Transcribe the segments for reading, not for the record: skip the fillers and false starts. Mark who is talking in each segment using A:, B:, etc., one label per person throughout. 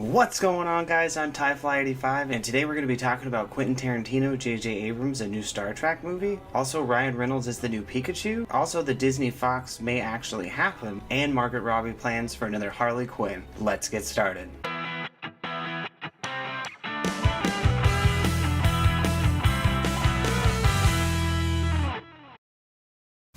A: What's going on, guys? I'm TieFly85, and today we're going to be talking about Quentin Tarantino, J.J. Abrams, a new Star Trek movie. Also, Ryan Reynolds is the new Pikachu. Also, the Disney Fox may actually happen, and Margaret Robbie plans for another Harley Quinn. Let's get started.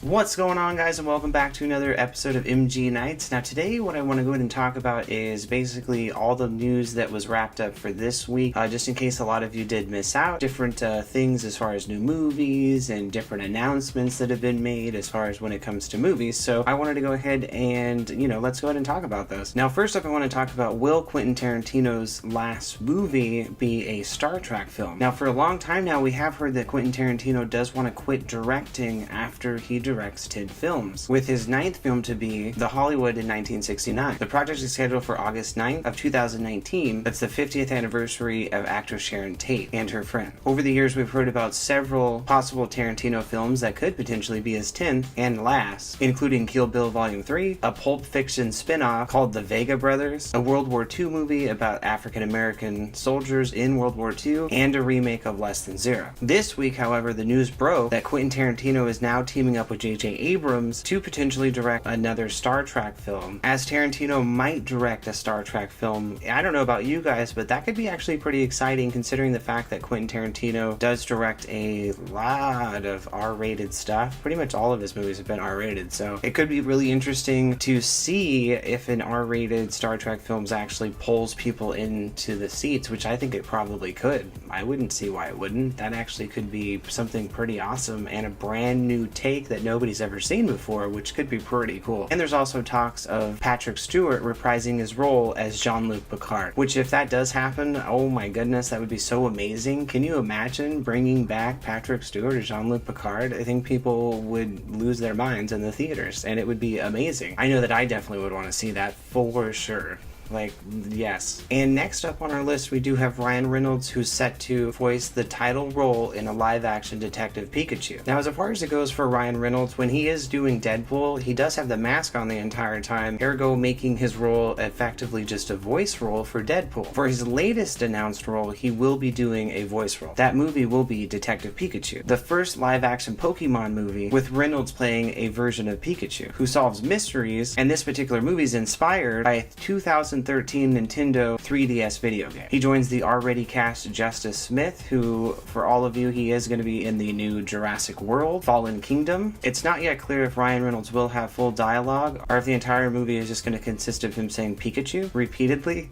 A: What's going on, guys, and welcome back to another episode of MG Nights. Now today what I want to go ahead and talk about is basically all the news that was wrapped up for this week, just in case a lot of you did miss out. Different things as far as new movies and different announcements that have been made as far as when it comes to movies. So I wanted to go ahead and, let's go ahead and talk about those. Now first up I want to talk about, will Quentin Tarantino's last movie be a Star Trek film? Now for a long time now we have heard that Quentin Tarantino does want to quit directing after he directs 10 films, with his 9th film to be The Hollywood in 1969. The project is scheduled for August 9th of 2019. That's the 50th anniversary of actress Sharon Tate and her friend. Over the years we've heard about several possible Tarantino films that could potentially be his 10th and last, including Kill Bill Volume 3, a Pulp Fiction spin-off called The Vega Brothers, a World War II movie about African-American soldiers in World War II, and a remake of Less Than Zero. This week, however, the news broke that Quentin Tarantino is now teaming up with J.J. Abrams to potentially direct another Star Trek film, as Tarantino might direct a Star Trek film. I don't know about you guys, but that could be actually pretty exciting considering the fact that Quentin Tarantino does direct a lot of R-rated stuff. Pretty much all of his movies have been R-rated, so it could be really interesting to see if an R-rated Star Trek film actually pulls people into the seats, which I think it probably could. I wouldn't see why it wouldn't. That actually could be something pretty awesome and a brand new take that nobody's ever seen before, which could be pretty cool. And there's also talks of Patrick Stewart reprising his role as Jean-Luc Picard, which if that does happen, oh my goodness, that would be so amazing. Can you imagine bringing back Patrick Stewart as Jean-Luc Picard? I think people would lose their minds in the theaters, and it would be amazing. I know that I definitely would want to see that for sure. Like, yes. And next up on our list, we do have Ryan Reynolds, who's set to voice the title role in a live-action Detective Pikachu. Now, as far as it goes for Ryan Reynolds, when he is doing Deadpool, he does have the mask on the entire time, ergo making his role effectively just a voice role for Deadpool. For his latest announced role, he will be doing a voice role. That movie will be Detective Pikachu, the first live-action Pokemon movie with Reynolds playing a version of Pikachu, who solves mysteries, and this particular movie is inspired by a 2013 Nintendo 3DS video game. He joins the already cast Justice Smith, who, for all of you, he is going to be in the new Jurassic World Fallen Kingdom. It's not yet clear if Ryan Reynolds will have full dialogue, or if the entire movie is just going to consist of him saying Pikachu repeatedly,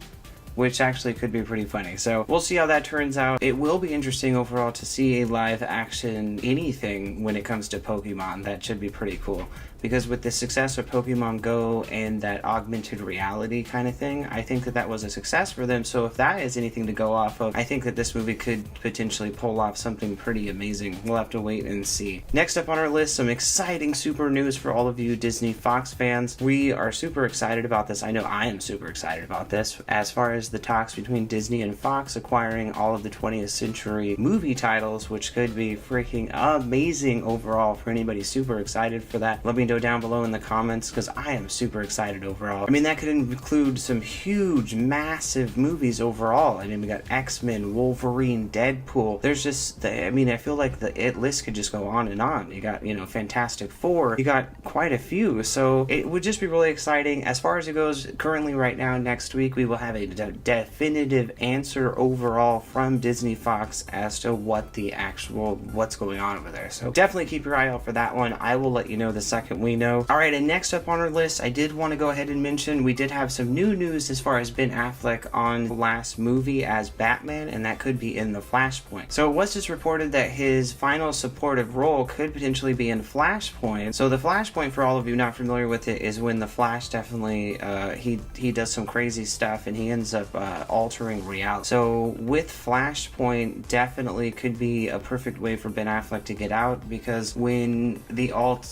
A: which actually could be pretty funny. So we'll see how that turns out. It will be interesting overall to see a live action anything when it comes to Pokemon. That should be pretty cool, because with the success of Pokemon Go and that augmented reality kind of thing, I think that was a success for them. So if that is anything to go off of, I think that this movie could potentially pull off something pretty amazing. We'll have to wait and see. Next up on our list, some exciting super news for all of you Disney Fox fans. We are super excited about this. I know I am super excited about this. As far as the talks between Disney and Fox acquiring all of the 20th century movie titles, which could be freaking amazing overall for anybody super excited for that. Let me know down below in the comments, because I am super excited overall. I mean, that could include some huge, massive movies overall. I mean, we got X-Men, Wolverine, Deadpool. There's just, I feel like the list could just go on and on. You got, Fantastic Four. You got quite a few. So it would just be really exciting. As far as it goes, currently right now, next week, we will have a definitive answer overall from Disney Fox as to what's going on over there. So definitely keep your eye out for that one. I will let you know the second we know. Alright, and next up on our list, I did want to go ahead and mention we did have some new news as far as Ben Affleck on the last movie as Batman, and that could be in the Flashpoint. So it was just reported that his final supportive role could potentially be in Flashpoint. So the Flashpoint, for all of you not familiar with it, is when the Flash definitely he does some crazy stuff and he ends up altering reality. So with Flashpoint, definitely could be a perfect way for Ben Affleck to get out, because when the alt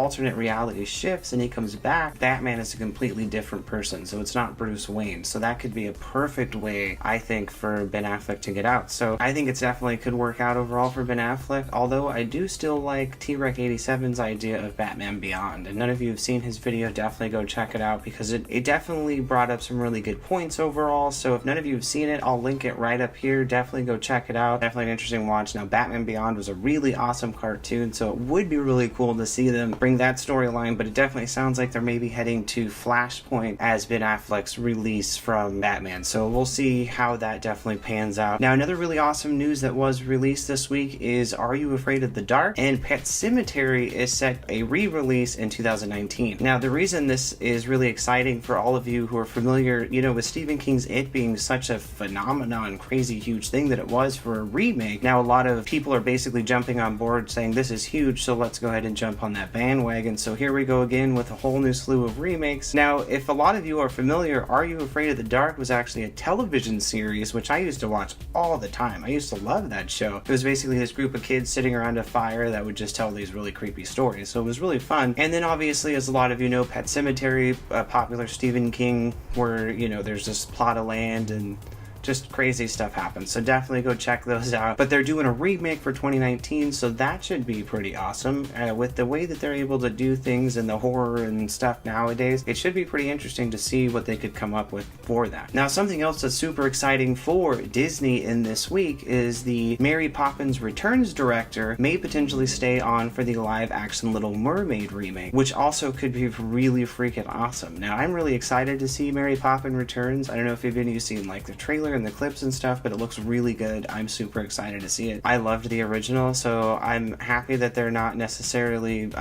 A: alternate reality shifts and he comes back, Batman is a completely different person. So it's not Bruce Wayne. So that could be a perfect way, I think, for Ben Affleck to get out. So I think it's definitely could work out overall for Ben Affleck, although I do still like T-Rec87's idea of Batman Beyond. And none of you have seen his video, definitely go check it out because it definitely brought up some really good points overall. So if none of you have seen it, I'll link it right up here. Definitely go check it out. Definitely an interesting watch. Now, Batman Beyond was a really awesome cartoon, so it would be really cool to see them bring that storyline, but it definitely sounds like they're maybe heading to Flashpoint as Ben Affleck's release from Batman. So we'll see how that definitely pans out. Now, another really awesome news that was released this week is Are You Afraid of the Dark? And Pet Sematary is set a re-release in 2019. Now, the reason this is really exciting for all of you who are familiar, with Stephen King's It being such a phenomenon, crazy, huge thing that it was for a remake, now a lot of people are basically jumping on board saying this is huge, so let's go ahead and jump on that bandwagon. So here we go again with a whole new slew of remakes. Now, if a lot of you are familiar, Are You Afraid of the Dark was actually a television series, which I used to watch all the time. I used to love that show. It was basically this group of kids sitting around a fire that would just tell these really creepy stories. So it was really fun. And then obviously, as a lot of you know, Pet Sematary, a popular Stephen King, where, there's this plot of land and just crazy stuff happens. So definitely go check those out. But they're doing a remake for 2019, so that should be pretty awesome. With the way that they're able to do things and the horror and stuff nowadays, it should be pretty interesting to see what they could come up with for that. Now, something else that's super exciting for Disney in this week is the Mary Poppins Returns director may potentially stay on for the live-action Little Mermaid remake, which also could be really freaking awesome. Now, I'm really excited to see Mary Poppins Returns. I don't know if any of you seen like the trailer and the clips and stuff, but it looks really good. I'm super excited to see it. I loved the original, so I'm happy that they're not necessarily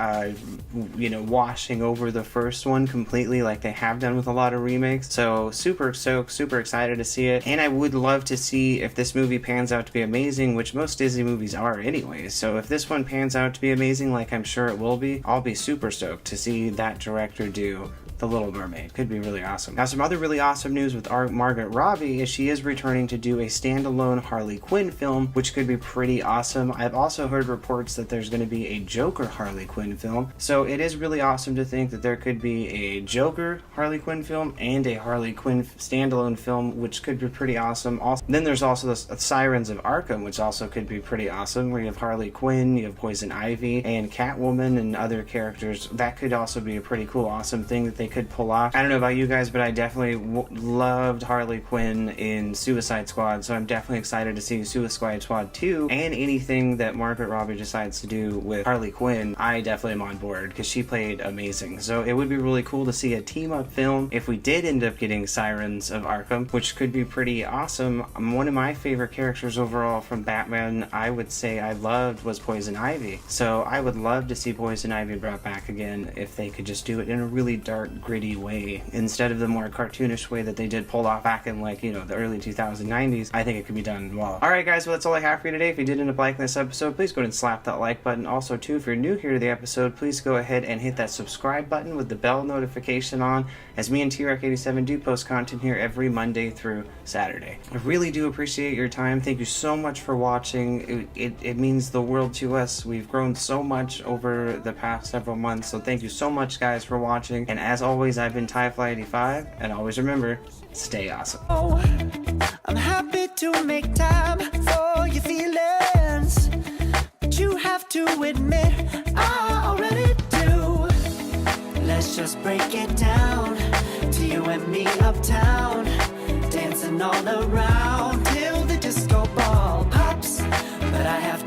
A: washing over the first one completely like they have done with a lot of remakes. So super stoked, super excited to see it. And I would love to see if this movie pans out to be amazing, which most Disney movies are anyways. So if this one pans out to be amazing, like I'm sure it will be, I'll be super stoked to see that director do The Little Mermaid. Could be really awesome. Now, some other really awesome news with Margot Robbie is she is returning to do a standalone Harley Quinn film, which could be pretty awesome. I've also heard reports that there's going to be a Joker Harley Quinn film, so it is really awesome to think that there could be a Joker Harley Quinn film and a Harley Quinn standalone film, which could be pretty awesome. Also, then there's also the Sirens of Arkham, which also could be pretty awesome, where you have Harley Quinn, you have Poison Ivy, and Catwoman and other characters. That could also be a pretty cool, awesome thing that they could pull off. I don't know about you guys, but I definitely loved Harley Quinn in Suicide Squad, so I'm definitely excited to see Suicide Squad 2 and anything that Margaret Robbie decides to do with Harley Quinn. I definitely am on board because she played amazing. So it would be really cool to see a team-up film if we did end up getting Sirens of Arkham, which could be pretty awesome. One of my favorite characters overall from Batman, I would say I loved, was Poison Ivy. So I would love to see Poison Ivy brought back again if they could just do it in a really dark, gritty way instead of the more cartoonish way that they did pull off back in the early 2090s. I think it could be done well. Alright guys, well that's all I have for you today. If you did end up liking this episode, please go ahead and slap that like button. Also too, if you're new here to the episode, please go ahead and hit that subscribe button with the bell notification on, as me and T-Rec87 do post content here every Monday through Saturday. I really do appreciate your time. Thank you so much for watching. It means the world to us. We've grown so much over the past several months, so thank you so much guys for watching. And as always, I've been TieFly85, and always remember, stay awesome.
B: I'm happy to make time for your feelings, but you have to admit I already do. Let's just break it down to you and me uptown, dancing all around till the disco ball pops. But I have